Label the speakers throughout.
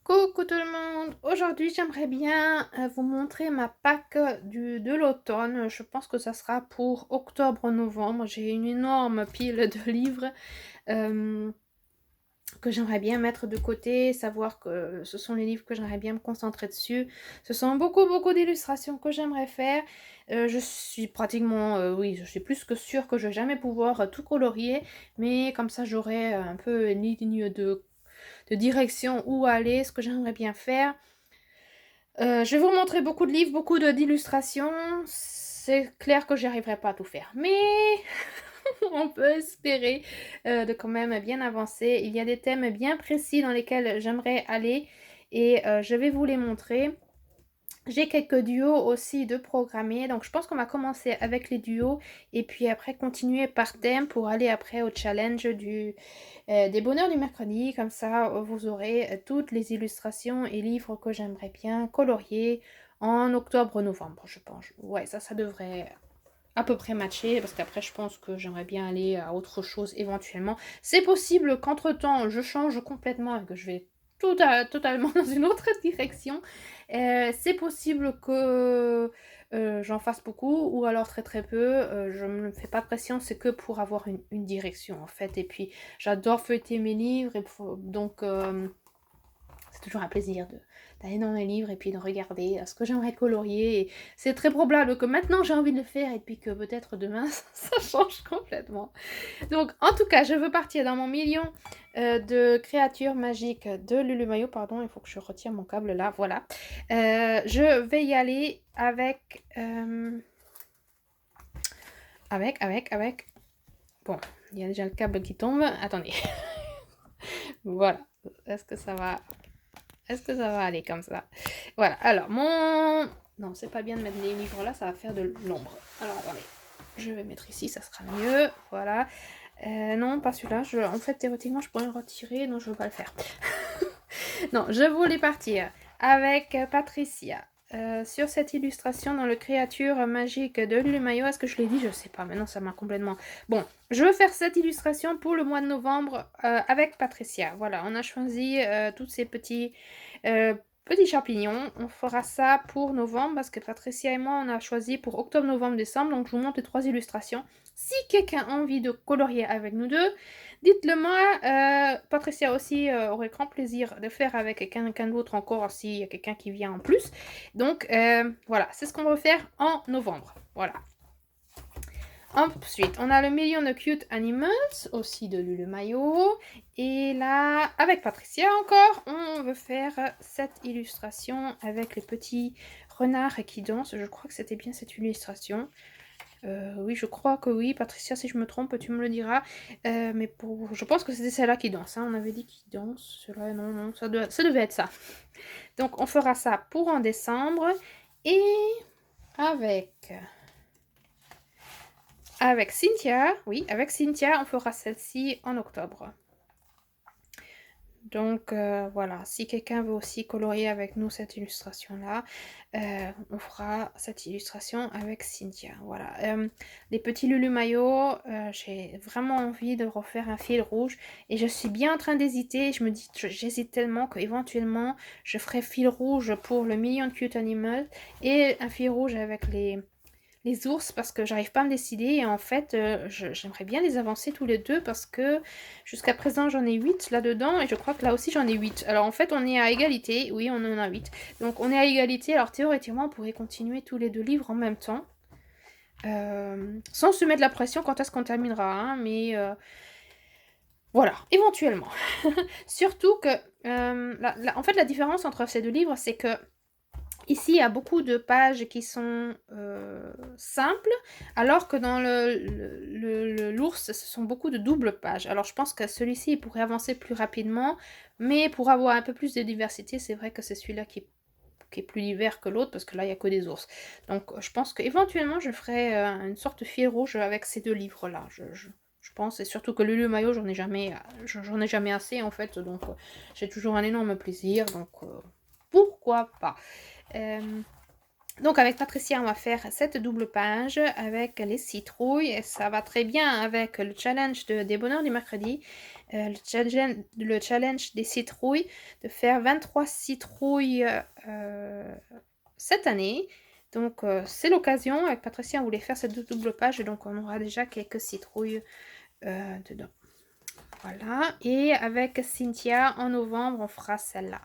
Speaker 1: Coucou tout le monde! Aujourd'hui, j'aimerais bien vous montrer ma pack de l'automne. Je pense que ça sera pour octobre-novembre. J'ai une énorme pile de livres euh, que j'aimerais bien mettre de côté, savoir que ce sont les livres que j'aimerais bien me concentrer dessus. Ce sont beaucoup d'illustrations que j'aimerais faire. Je suis pratiquement, oui, je suis plus que sûre que je vais jamais pouvoir tout colorier, mais comme ça j'aurai un peu une ligne de direction où aller, ce que j'aimerais bien faire. Je vais vous montrer beaucoup de livres, beaucoup d'illustrations. C'est clair que j'y arriverai pas à tout faire, mais on peut espérer de quand même bien avancer. Il y a des thèmes bien précis dans lesquels j'aimerais aller et je vais vous les montrer. J'ai quelques duos aussi de programmer, donc je pense qu'on va commencer avec les duos et puis après continuer par thème pour aller après au challenge des bonheurs du mercredi. Comme ça, vous aurez toutes les illustrations et livres que j'aimerais bien colorier en octobre-novembre, je pense. Ouais, ça devrait à peu près matcher, parce qu'après je pense que j'aimerais bien aller à autre chose éventuellement. C'est possible qu'entre-temps je change complètement et que je vais totalement dans une autre direction. C'est possible que j'en fasse beaucoup ou alors très peu. Je ne me fais pas de pression, c'est que pour avoir une direction en fait. Et puis j'adore feuilleter mes livres, donc c'est toujours un plaisir d'aller dans les livres et puis de regarder ce que j'aimerais colorier. Et c'est très probable que maintenant j'ai envie de le faire et puis que peut-être demain ça change complètement. Donc en tout cas, je veux partir dans mon million de créatures magiques de Lulumayo. Pardon, il faut que je retire mon câble là, voilà. Je vais y aller avec... Bon, il y a déjà le câble qui tombe. Attendez. Voilà. Est-ce que ça va... Est-ce que ça va aller comme ça? Voilà, alors mon... Non, c'est pas bien de mettre les livres là, ça va faire de l'ombre. Alors attendez, je vais mettre ici, ça sera mieux. Voilà. Non, pas celui-là. En fait, théoriquement, je pourrais le retirer, donc je veux pas le faire. Non, je voulais partir avec Patricia. Sur cette illustration dans le créature magique de Lumayo, est-ce que je l'ai dit? Je sais pas, maintenant ça m'a complètement... Bon, je veux faire cette illustration pour le mois de novembre avec Patricia. Voilà, on a choisi tous ces petits champignons. On fera ça pour novembre parce que Patricia et moi, on a choisi pour octobre, novembre, décembre. Donc je vous montre les 3 illustrations. Si quelqu'un a envie de colorier avec nous deux, dites-le moi. Patricia aussi aurait grand plaisir de faire avec quelqu'un d'autre encore s'il y a quelqu'un qui vient en plus. Donc voilà, c'est ce qu'on va faire en novembre. Voilà. Ensuite, on a le million de Cute Animals, aussi de Lulumayo. Et là, avec Patricia encore, on veut faire cette illustration avec les petits renards qui dansent. Je crois que c'était bien cette illustration. Oui, je crois que oui. Patricia, si je me trompe, tu me le diras. Mais je pense que c'était celle-là qui danse. Hein. On avait dit qu'il danse. Celle-là, non, ça devait être ça. Donc, on fera ça pour en décembre. Et avec Cynthia, oui, avec Cynthia, on fera celle-ci en octobre. Donc voilà, si quelqu'un veut aussi colorier avec nous cette illustration-là, on fera cette illustration avec Cynthia. Voilà. Les petits Lulumayo, j'ai vraiment envie de refaire un fil rouge et je suis bien en train d'hésiter. Je me dis, j'hésite tellement qu'éventuellement je ferai fil rouge pour le million de Cute Animals et un fil rouge avec les ours parce que j'arrive pas à me décider et en fait j'aimerais bien les avancer tous les deux parce que jusqu'à présent j'en ai 8 là-dedans et je crois que là aussi j'en ai 8. Alors en fait on est à égalité, oui on en a 8. Donc on est à égalité, alors théoriquement on pourrait continuer tous les deux livres en même temps. Sans se mettre la pression quand est-ce qu'on terminera, hein, mais voilà, éventuellement. Surtout que en fait la différence entre ces deux livres c'est que ici, il y a beaucoup de pages qui sont simples, alors que dans l'ours, ce sont beaucoup de doubles pages. Alors, je pense que celui-ci, il pourrait avancer plus rapidement, mais pour avoir un peu plus de diversité, c'est vrai que c'est celui-là qui est plus divers que l'autre, parce que là, il n'y a que des ours. Donc, je pense qu'éventuellement, je ferai une sorte de fil rouge avec ces deux livres-là. Je pense, et surtout que Lulumayo, j'en ai jamais assez, en fait, donc j'ai toujours un énorme plaisir, donc pourquoi pas. Donc avec Patricia, on va faire cette double page avec les citrouilles et ça va très bien avec le challenge des bonheurs du mercredi, le challenge des citrouilles, de faire 23 citrouilles cette année. Donc c'est l'occasion, avec Patricia, on voulait faire cette double page, donc on aura déjà quelques citrouilles dedans. Voilà, et avec Cynthia, en novembre, on fera celle-là.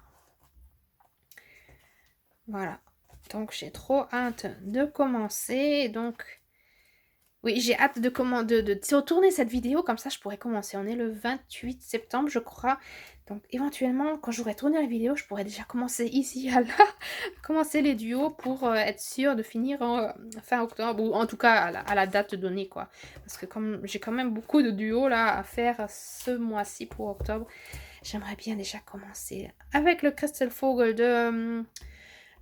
Speaker 1: Voilà. Donc j'ai trop hâte de commencer. Donc oui, j'ai hâte de tourner cette vidéo, comme ça je pourrais commencer. On est le 28 septembre, je crois. Donc éventuellement, quand j'aurai tourné la vidéo, je pourrais déjà commencer ici à là, commencer les duos pour être sûre de finir en fin octobre, ou en tout cas à la date donnée, quoi. Parce que comme j'ai quand même beaucoup de duos là à faire ce mois-ci pour octobre, j'aimerais bien déjà commencer avec le Crystal Fogel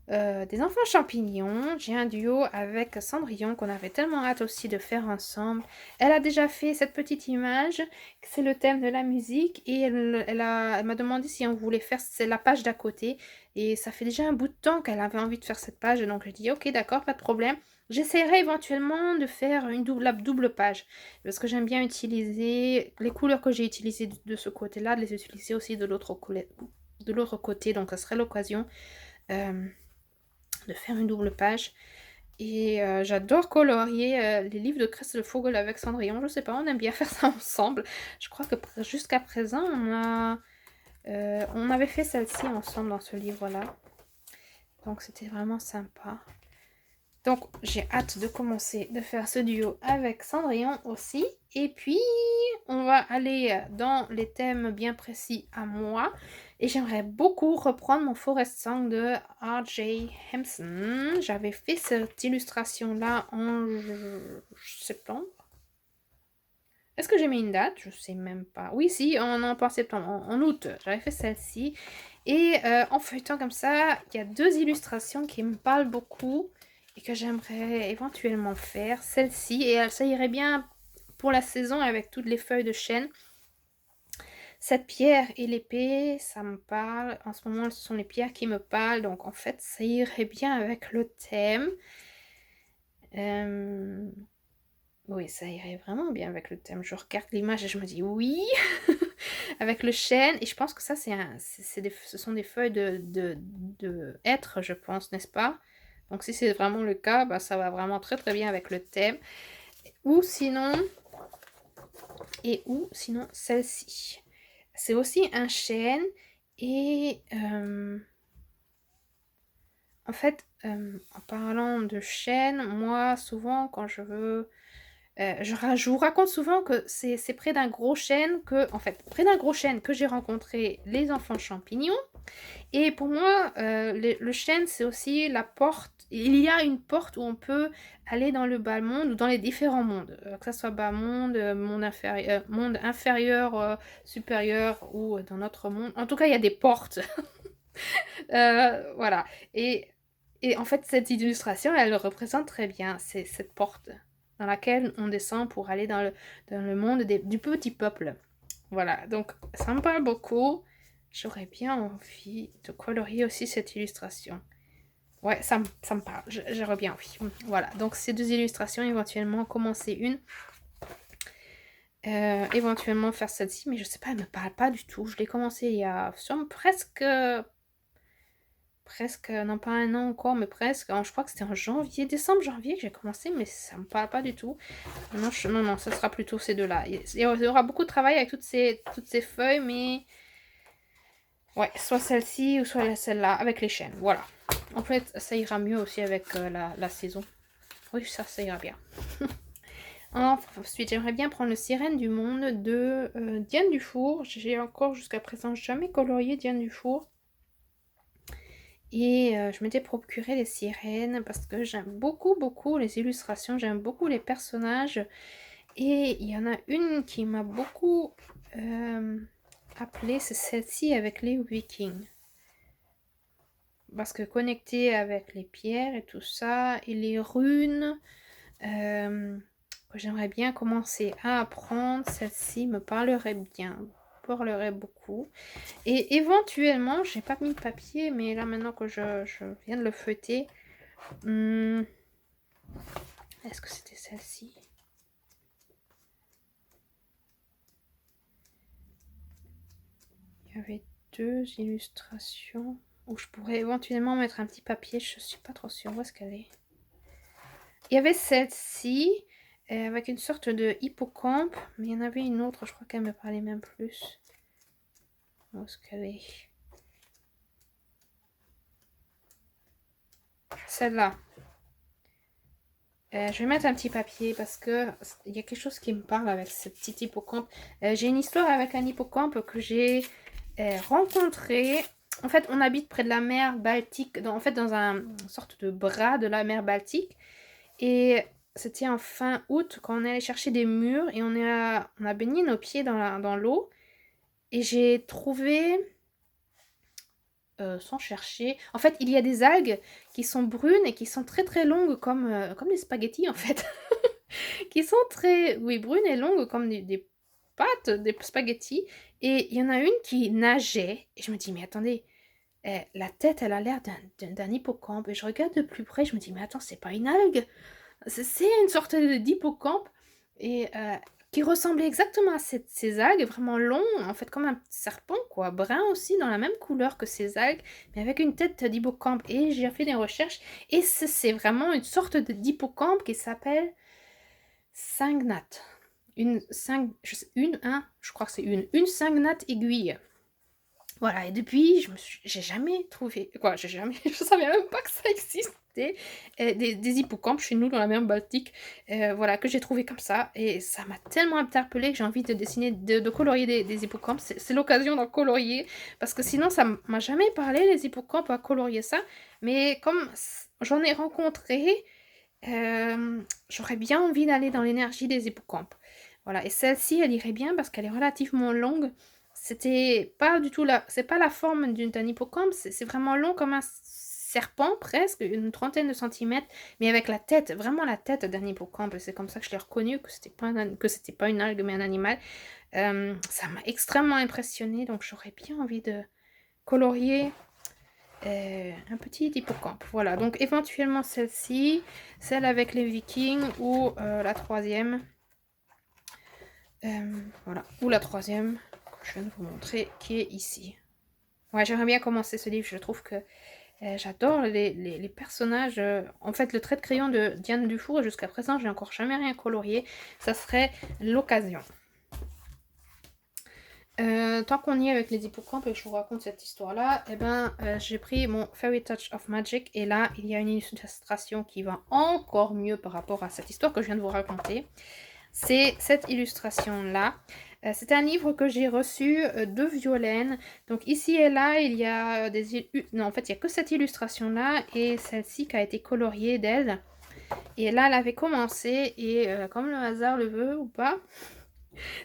Speaker 1: des enfants champignons. J'ai un duo avec Cendrillon qu'on avait tellement hâte aussi de faire ensemble. Elle a déjà fait cette petite image, c'est le thème de la musique, et elle m'a demandé si on voulait faire la page d'à côté. Et ça fait déjà un bout de temps qu'elle avait envie de faire cette page, donc j'ai dit ok d'accord, pas de problème. J'essaierai éventuellement de faire la double page, parce que j'aime bien utiliser les couleurs que j'ai utilisées de ce côté-là, de les utiliser aussi de l'autre côté, donc ça serait l'occasion de faire une double page. Et j'adore colorier les livres de Crystal Fogel avec Cendrillon. Je sais pas, on aime bien faire ça ensemble. Je crois que jusqu'à présent, on avait fait celle-ci ensemble dans ce livre-là. Donc c'était vraiment sympa. Donc j'ai hâte de commencer de faire ce duo avec Cendrillon aussi. Et puis on va aller dans les thèmes bien précis à moi. Et j'aimerais beaucoup reprendre mon Forest Song de R.J. Hempson. J'avais fait cette illustration-là en septembre. Est-ce que j'ai mis une date? Je sais même pas. Oui, si, pas en septembre, en août. J'avais fait celle-ci. Et en feuilletant comme ça, il y a deux illustrations qui me parlent beaucoup et que j'aimerais éventuellement faire. Celle-ci, et ça irait bien pour la saison avec toutes les feuilles de chêne. Cette pierre et l'épée, ça me parle. En ce moment, ce sont les pierres qui me parlent. Donc, en fait, ça irait bien avec le thème. Oui, ça irait vraiment bien avec le thème. Je regarde l'image et je me dis oui. Avec le chêne. Et je pense que ça, ce sont des feuilles de hêtre, je pense, n'est-ce pas? Donc, si c'est vraiment le cas, bah, ça va vraiment très très bien avec le thème. Ou sinon celle-ci. C'est aussi un chêne et en fait, en parlant de chêne, moi souvent quand je veux, je vous raconte souvent que c'est près d'un gros chêne que j'ai rencontré les enfants champignons. Et pour moi, le chêne, c'est aussi la porte. Il y a une porte où on peut aller dans le bas monde ou dans les différents mondes. Que ce soit bas monde, monde inférieur, supérieur ou dans notre monde. En tout cas, il y a des portes. Voilà. Et en fait, cette illustration, elle le représente très bien. C'est cette porte dans laquelle on descend pour aller dans le monde du petit peuple. Voilà. Donc, ça me parle beaucoup. J'aurais bien envie de colorier aussi cette illustration. Ouais, ça me parle. J'aurais bien envie. Voilà, donc ces deux illustrations, éventuellement commencer une. Éventuellement faire celle-ci, mais je sais pas, elle me parle pas du tout. Je l'ai commencé il y a presque, non pas un an encore, mais presque. Je crois que c'était en décembre, janvier que j'ai commencé, mais ça me parle pas du tout. Non, ça sera plutôt ces deux-là. Il y aura beaucoup de travail avec toutes ces feuilles, mais ouais, soit celle-ci ou soit celle-là avec les chaînes. Voilà. En fait, ça ira mieux aussi avec la saison. Oui, ça ira bien. Ensuite, j'aimerais bien prendre le Sirène du Monde de Diane Dufour. J'ai encore jusqu'à présent jamais colorié Diane Dufour. Et je m'étais procuré les sirènes parce que j'aime beaucoup, beaucoup les illustrations. J'aime beaucoup les personnages. Et il y en a une qui m'a beaucoup appelée, c'est celle-ci avec les Vikings. Parce que connecté avec les pierres et tout ça, et les runes, que j'aimerais bien commencer à apprendre, celle-ci me parlerait bien, parlerait beaucoup. Et éventuellement, j'ai pas mis de papier, mais là maintenant que je viens de le feuilleter, Est-ce que c'était celle-ci? Il y avait 2 illustrations où je pourrais éventuellement mettre un petit papier. Je suis pas trop sûre. Où est-ce qu'elle est? Il y avait celle-ci avec une sorte de hippocampe, mais il y en avait une autre, je crois qu'elle me parlait même plus. Où est-ce qu'elle est? Celle-là. Je vais mettre un petit papier parce que il y a quelque chose qui me parle avec ce petit hippocampe. J'ai une histoire avec un hippocampe que j'ai rencontré. En fait, on habite près de la mer Baltique, en fait dans une sorte de bras de la mer Baltique. Et c'était en fin août quand on est allé chercher des mûres et on a baigné nos pieds dans l'eau. Et j'ai trouvé, sans chercher, en fait, il y a des algues qui sont brunes et qui sont très très longues comme des spaghettis en fait. Qui sont très, oui, brunes et longues comme des pâtes, des spaghettis. Et il y en a une qui nageait. Et je me dis, mais attendez, la tête, elle a l'air d'un hippocampe. Et je regarde de plus près, je me dis, mais attends, c'est pas une algue. C'est une sorte d'hippocampe. Et qui ressemblait exactement à ces algues, vraiment long, en fait, comme un serpent, quoi. Brun aussi, dans la même couleur que ces algues, mais avec une tête d'hippocampe. Et j'ai fait des recherches. Et c'est vraiment une sorte d'hippocampe qui s'appelle Cingnate. Je crois que c'est une cingnate aiguille. Voilà, et depuis, j'ai jamais trouvé, je savais même pas que ça existait, des hippocampes chez nous dans la mer Baltique, voilà, que j'ai trouvé comme ça, et ça m'a tellement interpellée que j'ai envie de dessiner, de colorier des hippocampes. C'est l'occasion d'en colorier, parce que sinon ça m'a jamais parlé, les hippocampes, à colorier ça, mais comme j'en ai rencontré, j'aurais bien envie d'aller dans l'énergie des hippocampes. Voilà, et celle-ci, elle irait bien parce qu'elle est relativement longue. C'était pas du tout c'est pas la forme d'un hippocampe, c'est vraiment long comme un serpent presque, une trentaine de centimètres, mais avec la tête, vraiment la tête d'un hippocampe. C'est comme ça que je l'ai reconnu, que c'était pas une algue mais un animal. Ça m'a extrêmement impressionnée, donc j'aurais bien envie de colorier un petit hippocampe. Voilà, donc éventuellement celle-ci, celle avec les vikings ou la troisième. Voilà, ou la troisième que je viens de vous montrer, qui est ici. Ouais, j'aimerais bien commencer ce livre, je trouve que j'adore les personnages. En fait, le trait de crayon de Diane Dufour, jusqu'à présent, j'ai encore jamais rien colorié. Ça serait l'occasion. Tant qu'on y est avec les hippocampes et que je vous raconte cette histoire-là, j'ai pris mon Fairy Touch of Magic et là, il y a une illustration qui va encore mieux par rapport à cette histoire que je viens de vous raconter. C'est cette illustration-là. C'est un livre que j'ai reçu de Violaine. Donc ici et là, il y a non, en fait, il n'y a que cette illustration-là et celle-ci qui a été coloriée d'elle. Et là, elle avait commencé et comme le hasard le veut ou pas,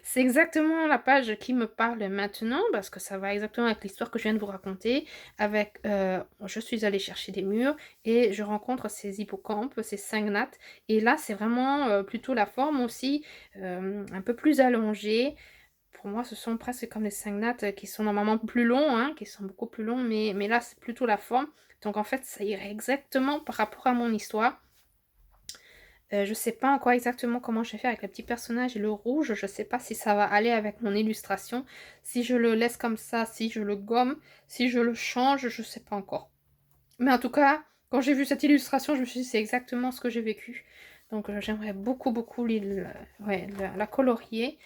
Speaker 1: c'est exactement la page qui me parle maintenant, parce que ça va exactement avec l'histoire que je viens de vous raconter, avec je suis allée chercher des murs et je rencontre ces hippocampes, ces cygnates, et là c'est vraiment plutôt la forme aussi, un peu plus allongée. Pour moi, ce sont presque comme les cygnates qui sont normalement plus longs, hein, qui sont beaucoup plus longs, mais là c'est plutôt la forme. Donc en fait, ça irait exactement par rapport à mon histoire. Je sais pas encore exactement comment je vais faire avec le petit personnage et le rouge. Je sais pas si ça va aller avec mon illustration. Si je le laisse comme ça, si je le gomme, si je le change, je sais pas encore. Mais en tout cas, quand j'ai vu cette illustration, je me suis dit c'est exactement ce que j'ai vécu. Donc j'aimerais beaucoup la colorier.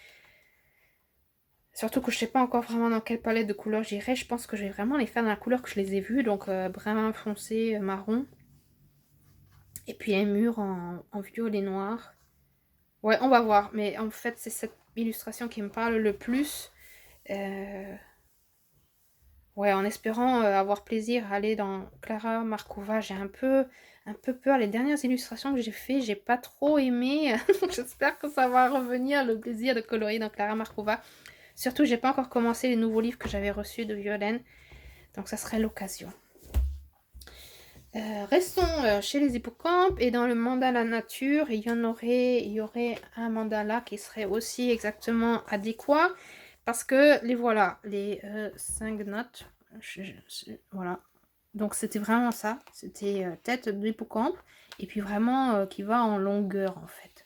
Speaker 1: Surtout que je sais pas encore vraiment dans quelle palette de couleurs j'irai. Je pense que je vais vraiment les faire dans la couleur que je les ai vues. Donc brun foncé, marron. Et puis un mur en violet noir. Ouais, on va voir. Mais en fait, c'est cette illustration qui me parle le plus. Ouais, en espérant avoir plaisir à aller dans Clara Markova. J'ai un peu peur. Les dernières illustrations que j'ai fait, j'ai pas trop aimé. J'espère que ça va revenir, le plaisir de colorier dans Clara Markova. Surtout, j'ai pas encore commencé les nouveaux livres que j'avais reçus de Violaine. Donc ça serait l'occasion. Restons chez les hippocampes et dans le mandala nature, il y aurait un mandala qui serait aussi exactement adéquat parce que les voilà, les 5 notes, voilà, Donc c'était vraiment ça, c'était tête d'hippocampe et puis vraiment qui va en longueur en fait.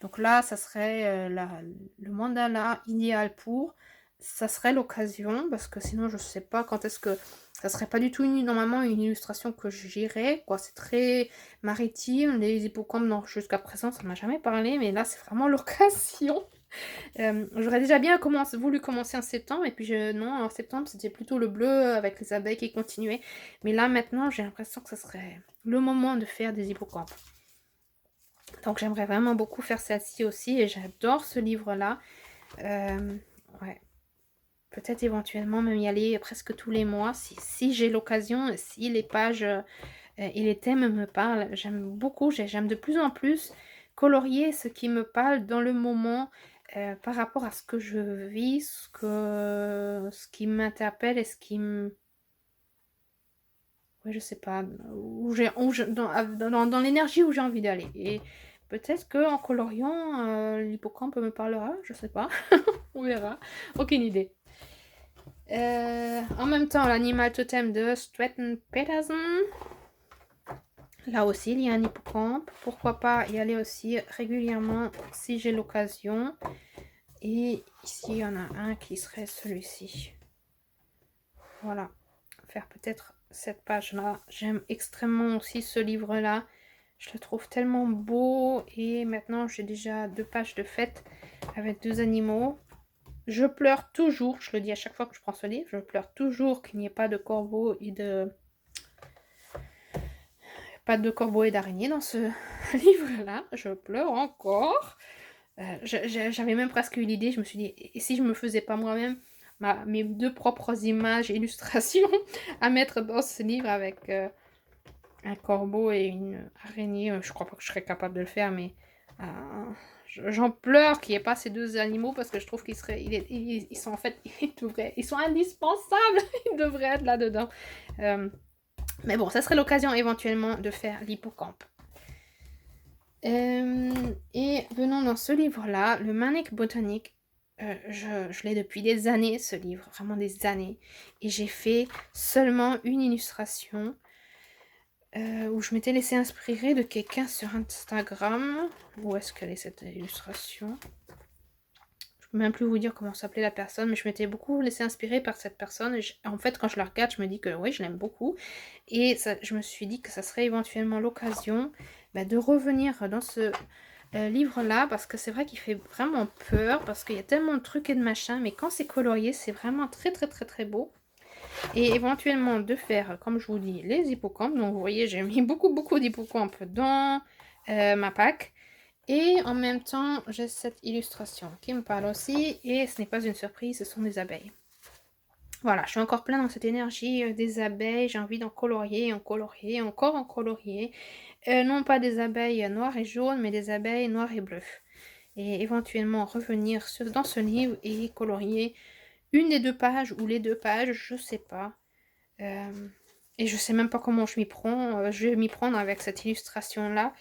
Speaker 1: Donc là, ça serait le mandala idéal pour, ça serait l'occasion parce que sinon je sais pas quand est-ce que ça serait pas du tout normalement une illustration que j'irais quoi. C'est très maritime, les hippocampes non jusqu'à présent ça m'a jamais parlé mais là c'est vraiment l'occasion. J'aurais déjà bien voulu commencer en septembre et puis non, en septembre, c'était plutôt le bleu avec les abeilles qui continuaient. Mais là, maintenant, j'ai l'impression que ce serait le moment de faire des hippocampes. Donc, j'aimerais vraiment beaucoup faire celle-ci aussi et j'adore ce livre-là. Ouais. Peut-être éventuellement même y aller presque tous les mois si j'ai l'occasion, si les pages et les thèmes me parlent. J'aime beaucoup, j'aime de plus en plus colorier ce qui me parle dans le moment par rapport à ce que je vis, ce qui m'interpelle et ce qui me... Ouais, je sais pas, dans l'énergie où j'ai envie d'aller. Et peut-être qu'en coloriant, l'hippocampe me parlera, je sais pas. On verra. Aucune idée. En même temps, l'animal totem de Stratton Peterson. Là aussi, il y a un hippocampe. Pourquoi pas y aller aussi régulièrement si j'ai l'occasion. Et ici, il y en a un qui serait celui-ci. Voilà. Faire peut-être cette page-là. J'aime extrêmement aussi ce livre-là. Je le trouve tellement beau. Et maintenant, j'ai déjà 2 pages de fête avec 2 animaux. Je pleure toujours, je le dis à chaque fois que je prends ce livre, je pleure toujours qu'il n'y ait pas de corbeau et d'araignée dans ce livre-là. Je pleure encore. J'avais même presque eu l'idée, je me suis dit, et si je me faisais pas moi-même mes 2 propres images, illustrations à mettre dans ce livre avec un corbeau et une araignée. Je crois pas que je serais capable de le faire, mais j'en pleure qu'il n'y ait pas ces 2 animaux parce que je trouve qu'ils sont en fait, ils sont indispensables, ils devraient être là-dedans. Mais bon, ça serait l'occasion éventuellement de faire l'hippocampe. Et venons dans ce livre-là, le Manic Botanique. Je l'ai depuis des années, ce livre, vraiment des années. Et j'ai fait seulement une illustration où je m'étais laissée inspirer de quelqu'un sur Instagram. Où est-ce qu'elle est cette illustration? Je peux même plus vous dire comment s'appelait la personne, mais je m'étais beaucoup laissée inspirer par cette personne. Et en fait, quand je la regarde, je me dis que oui, je l'aime beaucoup. Et ça, je me suis dit que ça serait éventuellement l'occasion de revenir dans ce livre-là, parce que c'est vrai qu'il fait vraiment peur, parce qu'il y a tellement de trucs et de machins, mais quand c'est colorié, c'est vraiment très très très très beau. Et éventuellement de faire, comme je vous dis, les hippocampes. Donc vous voyez, j'ai mis beaucoup d'hippocampes dans ma pack. Et en même temps, j'ai cette illustration qui me parle aussi. Et ce n'est pas une surprise, ce sont des abeilles. Voilà, je suis encore plein dans cette énergie des abeilles. J'ai envie d'en colorier, en colorier, encore en colorier. Non pas des abeilles noires et jaunes, mais des abeilles noires et bleues. Et éventuellement revenir dans ce livre et colorier une des 2 pages ou les 2 pages, je sais pas. Et je sais même pas comment je m'y prends. Je vais m'y prendre avec cette illustration-là.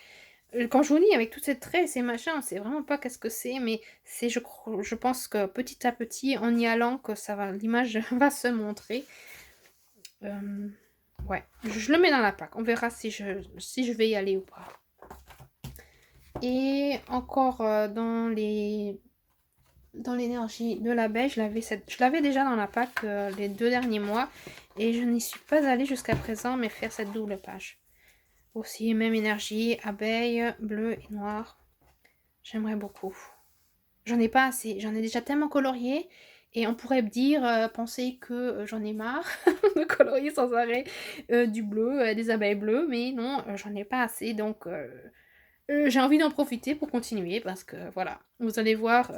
Speaker 1: Quand je vous dis avec tous ces traits et ces machins, on sait vraiment pas qu'est-ce que c'est, mais c'est, je pense que petit à petit, en y allant, que l'image va se montrer. Ouais, je le mets dans la pack. On verra si je vais y aller ou pas. Et encore dans l'énergie de l'abeille, je l'avais déjà dans la pack les 2 derniers mois. Et je n'y suis pas allée jusqu'à présent, mais faire cette double page. Aussi, même énergie, abeille, bleu et noir. J'aimerais beaucoup. J'en ai pas assez. J'en ai déjà tellement colorié. Et on pourrait penser que j'en ai marre de colorier sans arrêt du bleu, des abeilles bleues. Mais non, j'en ai pas assez. Donc, j'ai envie d'en profiter pour continuer. Parce que, voilà, vous allez voir,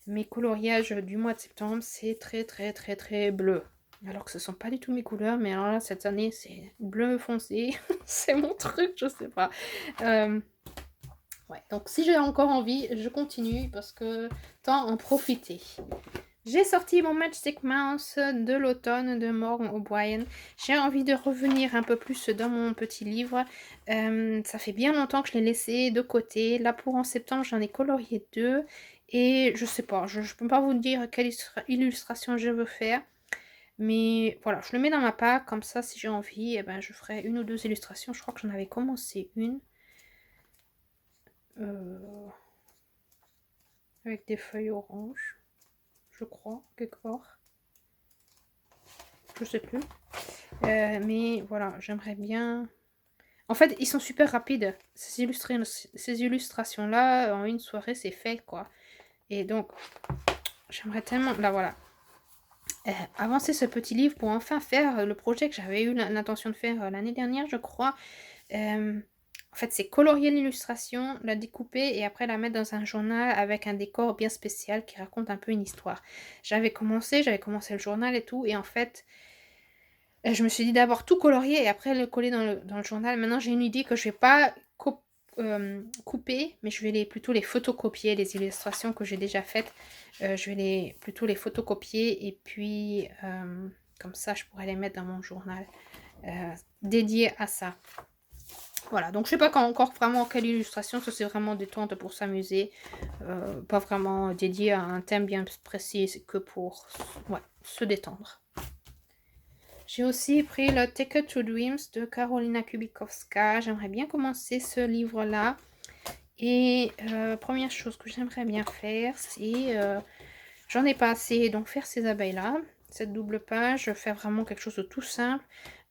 Speaker 1: mes coloriages du mois de septembre, c'est très, très, très, très bleu. Alors que ce sont pas du tout mes couleurs. Mais alors là, cette année, c'est bleu foncé. C'est mon truc, je sais pas. Ouais, donc si j'ai encore envie, je continue parce que tant en profiter. J'ai sorti mon Matchstick Mouse de l'automne de Morgan O'Brien. J'ai envie de revenir un peu plus dans mon petit livre. Ça fait bien longtemps que je l'ai laissé de côté. Là pour en septembre, j'en ai colorié 2. Et je sais pas, je peux pas vous dire quelle illustration je veux faire. Mais voilà, je le mets dans ma pack, comme ça, si j'ai envie, eh ben, je ferai une ou deux illustrations. Je crois que j'en avais commencé une. Avec des feuilles oranges, je crois, quelque part. Je sais plus. Mais voilà, j'aimerais bien... En fait, ils sont super rapides. Ces illustrations-là, en une soirée, c'est fait, quoi. Et donc, j'aimerais tellement... Là, voilà. Avancer ce petit livre pour enfin faire le projet que j'avais eu l'intention de faire l'année dernière, je crois. En fait, c'est colorier l'illustration, la découper et après la mettre dans un journal avec un décor bien spécial qui raconte un peu une histoire. J'avais commencé le journal et tout, et en fait, je me suis dit d'abord tout colorier et après le coller dans le journal. Maintenant, j'ai une idée que je vais pas couper, mais je vais plutôt les photocopier, les illustrations que j'ai déjà faites. Je vais plutôt les photocopier et puis comme ça, je pourrais les mettre dans mon journal dédié à ça. Voilà, donc je sais pas encore vraiment quelle illustration, ça c'est vraiment détente pour s'amuser, pas vraiment dédié à un thème bien précis, c'est que pour se détendre. J'ai aussi pris le Ticket to Dreams de Karolina Kubikowska. J'aimerais bien commencer ce livre-là. Et première chose que j'aimerais bien faire, c'est... j'en ai pas assez, donc faire ces abeilles-là. Cette double page, faire vraiment quelque chose de tout simple.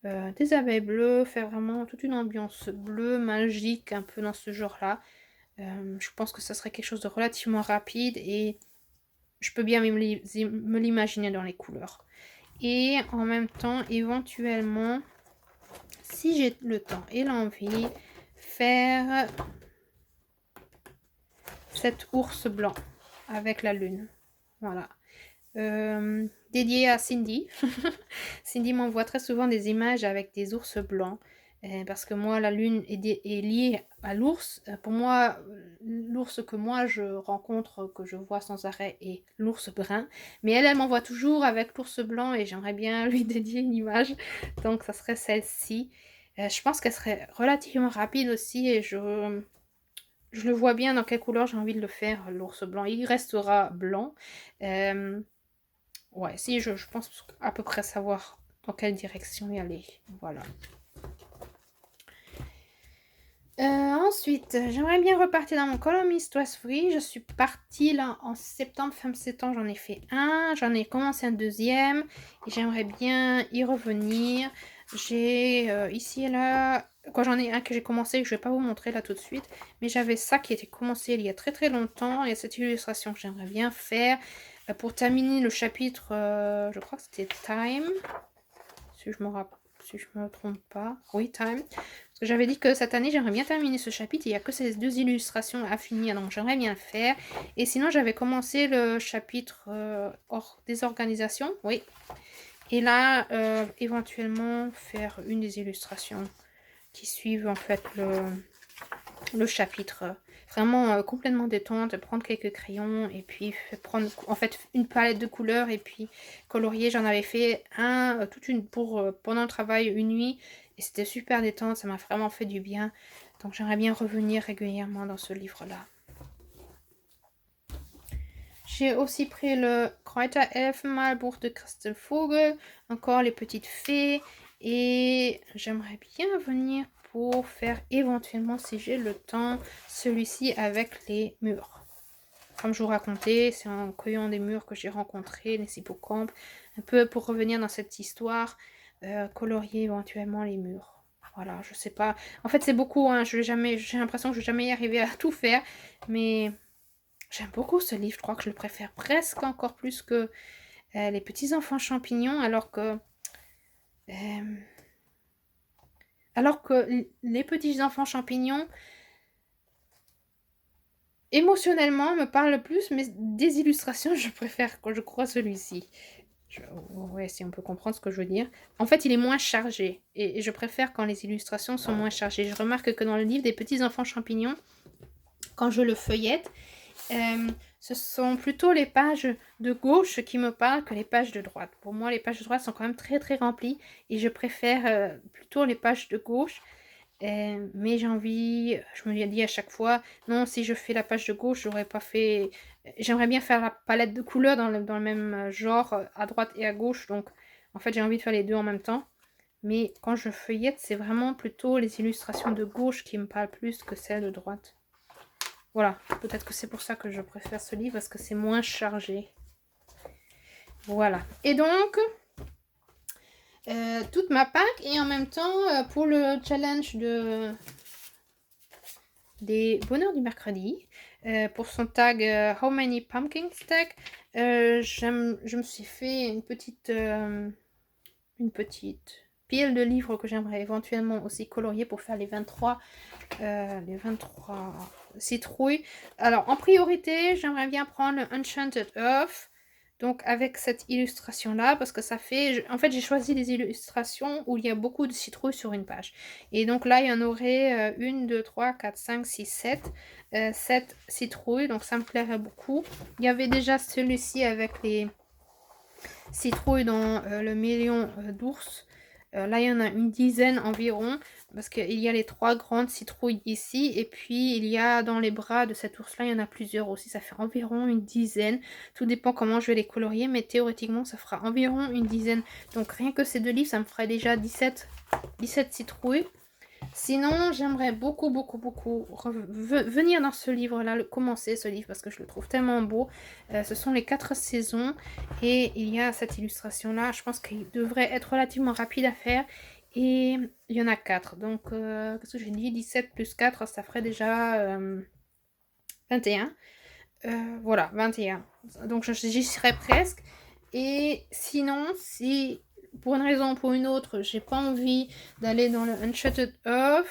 Speaker 1: Des abeilles bleues, faire vraiment toute une ambiance bleue, magique, un peu dans ce genre-là. Je pense que ça serait quelque chose de relativement rapide et je peux bien me l'imaginer dans les couleurs. Et en même temps, éventuellement, si j'ai le temps et l'envie, faire cet ours blanc avec la lune. Voilà. Dédié à Cindy. Cindy m'envoie très souvent des images avec des ours blancs. Parce que moi, la lune est liée à l'ours. Pour moi, l'ours que moi je rencontre, que je vois sans arrêt, est l'ours brun. Mais elle m'envoie toujours avec l'ours blanc et j'aimerais bien lui dédier une image. Donc, ça serait celle-ci. Je pense qu'elle serait relativement rapide aussi et je le vois bien dans quelle couleur j'ai envie de le faire, l'ours blanc. Il restera blanc. Ouais, si, je pense à peu près savoir dans quelle direction y aller. Voilà. Ensuite, j'aimerais bien repartir dans mon column Stress Free. Je suis partie là en septembre, fin septembre, j'en ai fait un. J'en ai commencé un deuxième. Et j'aimerais bien y revenir. J'ai ici et là... Quand j'en ai un que j'ai commencé, je vais pas vous montrer là tout de suite. Mais j'avais ça qui était commencé il y a très très longtemps. Il y a cette illustration que j'aimerais bien faire. Pour terminer le chapitre, je crois que c'était Time. Si je me trompe pas. Oui, Time. Parce que j'avais dit que cette année, j'aimerais bien terminer ce chapitre. Il n'y a que ces deux illustrations à finir, donc j'aimerais bien le faire. Et sinon, j'avais commencé le chapitre des organisations. Oui. Et là, éventuellement, faire une des illustrations qui suivent en fait le chapitre. Vraiment complètement détente, prendre quelques crayons et puis prendre en fait une palette de couleurs et puis colorier. J'en avais fait un pendant le travail une nuit et c'était super détente, ça m'a vraiment fait du bien. Donc j'aimerais bien revenir régulièrement dans ce livre-là. J'ai aussi pris le Kräuterelfenmalbuch de Christel Vogel, encore les petites fées, et j'aimerais bien venir pour faire éventuellement, si j'ai le temps, celui-ci avec les murs. Comme je vous racontais, c'est en cueillant des murs que j'ai rencontré les hippocampes, un peu pour revenir dans cette histoire, colorier éventuellement les murs. Voilà, je sais pas. En fait, c'est beaucoup, hein. J'ai l'impression que je vais jamais y arriver à tout faire, mais... J'aime beaucoup ce livre, je crois que je le préfère presque encore plus que Les petits enfants champignons, alors que les petits enfants champignons émotionnellement me parlent plus, mais des illustrations, je préfère, je crois, celui-ci. Ouais, si on peut comprendre ce que je veux dire. En fait, il est moins chargé, et je préfère quand les illustrations sont moins chargées. Je remarque que dans le livre des petits enfants champignons, quand je le feuillette, ce sont plutôt les pages de gauche qui me parlent que les pages de droite. Pour moi, les pages de droite sont quand même très très remplies et je préfère plutôt les pages de gauche. Mais j'ai envie, je me dis à chaque fois, non, si je fais la page de gauche, j'aurais pas fait... J'aimerais bien faire la palette de couleurs dans le même genre à droite et à gauche. Donc, En fait, j'ai envie de faire les deux en même temps. Mais quand je feuillette, c'est vraiment plutôt les illustrations de gauche qui me parlent plus que celles de droite. Voilà, peut-être que c'est pour ça que je préfère ce livre, parce que c'est moins chargé. Voilà. Et donc, toute ma pack, et en même temps, pour le challenge des bonheurs du mercredi, pour son tag How many pumpkin stack, je me suis fait une petite pile de livres que j'aimerais éventuellement aussi colorier pour faire les 23 citrouilles. Alors en priorité, j'aimerais bien prendre le Enchanted Earth, donc avec cette illustration là, parce que ça fait, en fait j'ai choisi des illustrations où il y a beaucoup de citrouilles sur une page, et donc là il y en aurait 1, 2, 3, 4, 5, 6, 7 7 citrouilles, donc ça me plairait beaucoup. Il y avait déjà celui-ci avec les citrouilles dans le million d'ours. Là, il y en a une dizaine environ, parce qu'il y a les 3 grandes citrouilles ici, et puis il y a dans les bras de cet ours-là, il y en a plusieurs aussi, ça fait environ une dizaine. Tout dépend comment je vais les colorier, mais théoriquement, ça fera environ une dizaine. Donc rien que ces deux livres, ça me ferait déjà 17 citrouilles. Sinon, j'aimerais beaucoup venir dans ce livre-là, commencer ce livre parce que je le trouve tellement beau. Ce sont les 4 saisons et il y a cette illustration-là. Je pense qu'il devrait être relativement rapide à faire et il y en a 4. Donc, qu'est-ce que j'ai dit? 17 plus 4, ça ferait déjà 21. Voilà, 21. Donc, j'y serais presque. Et sinon, si pour une raison ou pour une autre, j'ai pas envie d'aller dans le Uncharted Earth,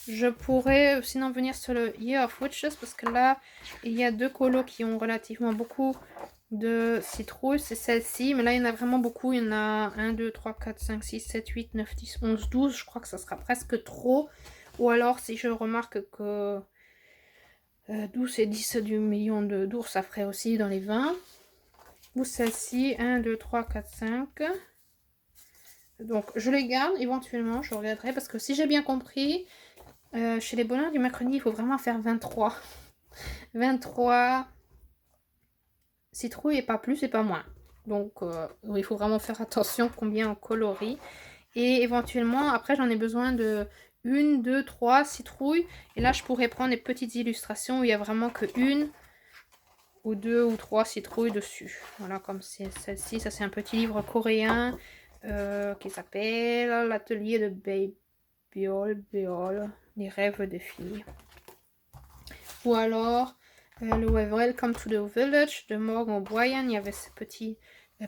Speaker 1: je pourrais sinon venir sur le Year of Witches, parce que là, il y a 2 colos qui ont relativement beaucoup de citrouilles. C'est celle-ci, mais là, il y en a vraiment beaucoup. Il y en a 1, 2, 3, 4, 5, 6, 7, 8, 9, 10, 11, 12. Je crois que ça sera presque trop. Ou alors, si je remarque que 12 et 10 du million d'ours, ça ferait aussi dans les 20. Ou celle-ci, 1, 2, 3, 4, 5. Donc je les garde éventuellement, je regarderai, parce que si j'ai bien compris, chez les bonheurs du mercredi, il faut vraiment faire 23. 23 citrouilles et pas plus et pas moins. Donc il faut vraiment faire attention combien on colorie. Et éventuellement, après j'en ai besoin de 1, 2, 3 citrouilles. Et là je pourrais prendre des petites illustrations où il y a vraiment que 1 ou 2 ou 3 citrouilles dessus. Voilà, comme c'est celle-ci, ça c'est un petit livre coréen. Qui s'appelle l'atelier de Beol, les rêves des filles. Ou alors le Welcome to the Village de Morgan O'Brien. Il y avait ce petit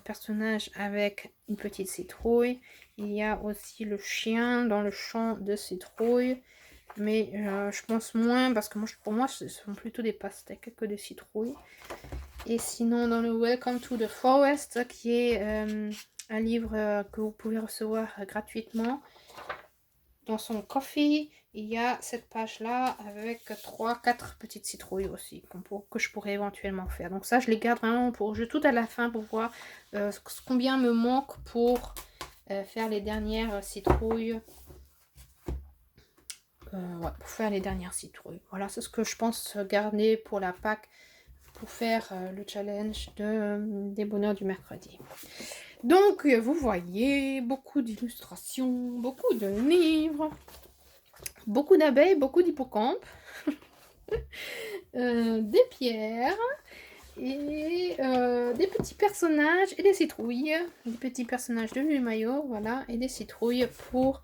Speaker 1: personnage avec une petite citrouille. Il y a aussi le chien dans le champ de citrouilles, mais je pense moins, parce que pour moi ce sont plutôt des pastèques que des citrouilles. Et sinon dans le Welcome to the Forest, qui est un livre que vous pouvez recevoir gratuitement dans son coffee, il y a cette page là avec 3-4 petites citrouilles aussi que je pourrais éventuellement faire. Donc ça je les garde vraiment pour tout à la fin, pour voir combien me manque pour faire les dernières citrouilles. Ouais, pour faire les dernières citrouilles. Voilà, c'est ce que je pense garder pour la Pâques, pour faire le challenge des bonheurs du mercredi. Donc, vous voyez, beaucoup d'illustrations, beaucoup de livres, beaucoup d'abeilles, beaucoup d'hippocampes, des pierres, et des petits personnages et des citrouilles. Des petits personnages de Lumayo, voilà, et des citrouilles pour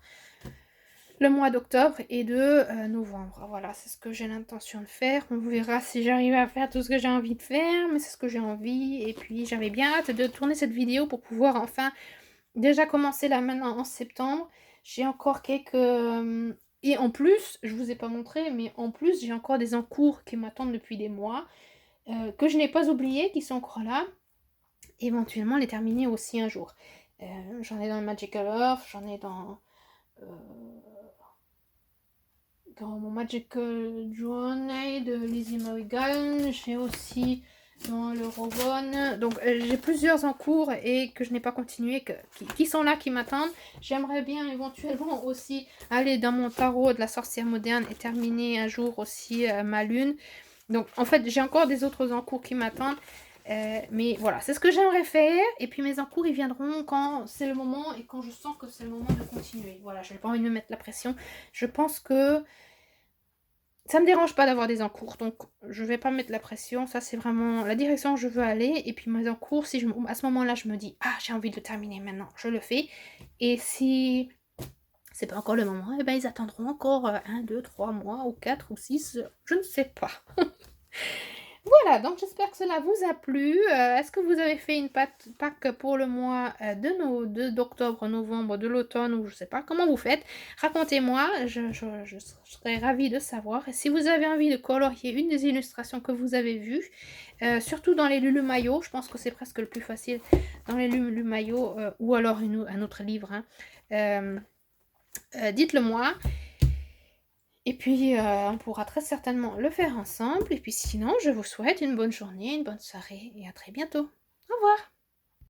Speaker 1: le mois d'octobre et de novembre. Voilà, c'est ce que j'ai l'intention de faire. On verra si j'arrive à faire tout ce que j'ai envie de faire, mais c'est ce que j'ai envie. Et puis j'avais bien hâte de tourner cette vidéo pour pouvoir enfin déjà commencer là maintenant en septembre. J'ai encore quelques... et en plus, je vous ai pas montré, mais en plus j'ai encore des encours qui m'attendent depuis des mois, que je n'ai pas oubliés, qui sont encore là. Éventuellement les terminer aussi un jour. J'en ai dans le Magical Earth, j'en ai dans mon Magical Journey de Lizzie Morrigan, j'ai aussi dans le Robon. Donc j'ai plusieurs en cours et que je n'ai pas continué, qui sont là, qui m'attendent. J'aimerais bien éventuellement aussi aller dans mon tarot de la sorcière moderne et terminer un jour aussi ma lune. Donc en fait j'ai encore des autres en cours qui m'attendent. Mais voilà, c'est ce que j'aimerais faire. Et puis mes encours, ils viendront quand c'est le moment et quand je sens que c'est le moment de continuer. Voilà, je n'ai pas envie de me mettre la pression. Je pense que ça me dérange pas d'avoir des encours, donc je vais pas me mettre la pression. Ça, c'est vraiment la direction où je veux aller. Et puis mes encours, si à ce moment-là, je me dis, ah, j'ai envie de le terminer maintenant, je le fais. Et si c'est pas encore le moment, eh ben, ils attendront encore 1, 2, 3 mois ou 4 ou 6, je ne sais pas. Voilà, donc j'espère que cela vous a plu. Est-ce que vous avez fait une Pâques pour le mois d'octobre, novembre, de l'automne, ou je sais pas, comment vous faites? Racontez-moi, je serais ravie de savoir. Et si vous avez envie de colorier une des illustrations que vous avez vues, surtout dans les Lulu Maillot, je pense que c'est presque le plus facile dans les Lulu Maillot, ou alors un autre livre, hein, dites-le moi. Et puis, on pourra très certainement le faire ensemble. Et puis sinon, je vous souhaite une bonne journée, une bonne soirée et à très bientôt. Au revoir.